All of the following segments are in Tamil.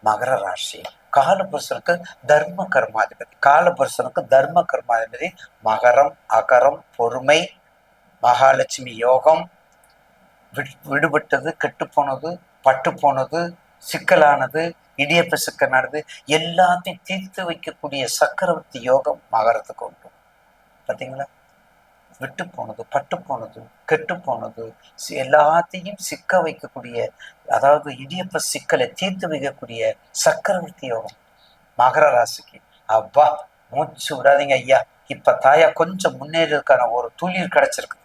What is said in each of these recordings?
மகர ராசி. காலபுருஷனுக்கு தர்ம கர்மாதிபதி. காலபுருஷனுக்கு தர்ம கர்மாதிபதி மகரம், அகரம், பொறுமை, மகாலட்சுமி யோகம், விடுபட்டது, கெட்டு போனது, பட்டு போனது, சிக்கலானது, இடியப்ப சிக்கலானது எல்லாத்தையும் தீர்த்து வைக்கக்கூடிய சக்கரவர்த்தி யோகம் மகரத்துக்கு உண்டு. பார்த்தீங்களா? விட்டு போனது, பட்டு போனது, கெட்டு போனது எல்லாத்தையும் சிக்க வைக்கக்கூடிய, அதாவது இடியப்ப சிக்கலை தீர்த்து வைக்கக்கூடிய சக்கரவர்த்தி யோகம் மகர ராசிக்கு. அப்பா, மூச்சு விடாதீங்க ஐயா. இப்ப தாயா கொஞ்சம் முன்னேறதுக்கான ஒரு துளிர் கிடைச்சிருக்கு.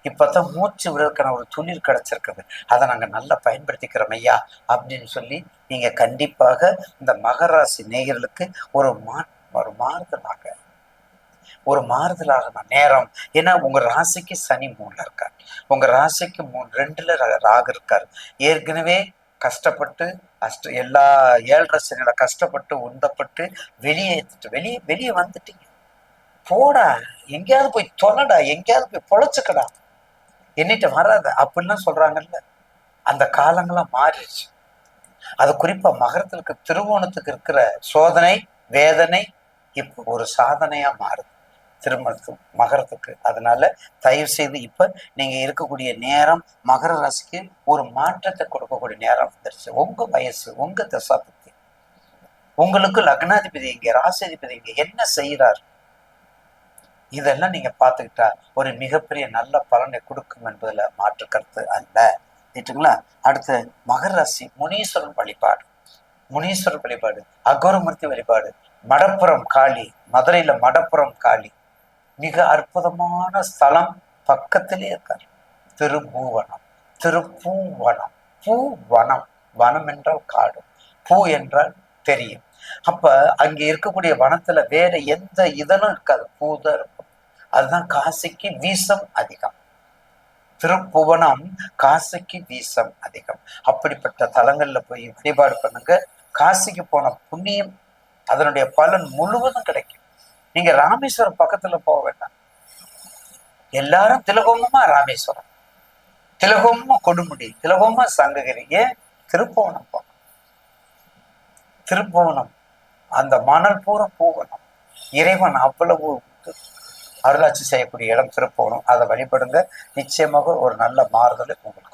இப்பதான் மூச்சு விடுறதுக்கான ஒரு துளிர் கிடைச்சிருக்குது. அதை நாங்க நல்லா பயன்படுத்திக்கிறோம் ஐயா அப்படின்னு சொல்லி நீங்க கண்டிப்பாக இந்த மகர ராசி நேயர்களுக்கு ஒரு மாறுதலாக நேரம். ஏன்னா உங்க ராசிக்கு சனி 3ல இருக்கார், உங்க ராசிக்கு 2ல ராகு இருக்கார். ஏற்கனவே கஷ்டப்பட்டு எல்லா 7.5 சனியில கஷ்டப்பட்டு உந்தப்பட்டு வெளியே வந்துட்டீங்க. போடா, எங்கேயாவது போய் தொலைடா, எங்கேயாவது போய் பொழைச்சுக்கடா, என்னிட்ட வராத அப்படின்லாம் சொல்றாங்கல்ல. அந்த காலங்கள்லாம் மாறிடுச்சு. அது குறிப்பா மகரத்துக்கு திருவோணத்துக்கு இருக்கிற சோதனை வேதனை இப்போ ஒரு சாதனையா மாறுது திருமணத்துக்கு மகரத்துக்கு. அதனால தயவு செய்து இப்ப நீங்க இருக்கக்கூடிய நேரம் மகர ராசிக்கு ஒரு மாற்றத்தை கொடுக்கக்கூடிய நேரம் வந்துருச்சு. உங்க வயசு, உங்க தசாபக்தி, உங்களுக்கு லக்னாதிபதி இங்க, ராசிதிபதி இங்க என்ன செய்யறாரு, இதெல்லாம் நீங்க பார்த்துக்கிட்டா ஒரு மிகப்பெரிய நல்ல பலனை கொடுக்கும் என்பதுல மாற்று கருத்து அல்ல. ஏற்றுங்களா? அடுத்து மகர ராசி முனீஸ்வரன் வழிபாடு. முனீஸ்வரர் வழிபாடு, அகோரமூர்த்தி வழிபாடு, மடப்புறம் காளி, மதுரையில மடப்புறம் காளி மிக அற்புதமான ஸ்தலம், பக்கத்திலே இருக்கார். திருப்பூவனம், திருப்பூவனம், பூவனம், வனம் என்றால் காடு, பூ என்றால் தெரியும். அப்ப அங்க இருக்கக்கூடிய வனத்துல வேற எந்த இதனும் இருக்காது, பூதான் இருக்கும். அதுதான் காசிக்கு வீசம் அதிகம். திருப்புவனம் காசிக்கு வீசம் அதிகம். அப்படிப்பட்ட தலங்கள்ல போய் வழிபாடு பண்ணுங்க. காசிக்கு போன புண்ணியம், அதனுடைய பலன் முழுவதும் கிடைக்கும். நீங்க ராமேஸ்வரம் பக்கத்துல போக வேண்டாம். எல்லாரும் திலகோமமா ராமேஸ்வரம், திலகோமமா கொடுமுடி, திலகோமமா சங்ககிரி, ஏன் திருப்புவனம் போகணும். திருப்புவனம் அந்த மணல் பூரா பூவனம். இறைவன் அவ்வளவு அருளாட்சி செய்யக்கூடிய இடம் திருப்புவனம். அதை வழிபடுங்க. நிச்சயமாக ஒரு நல்ல மாறுதலை உங்களுக்கு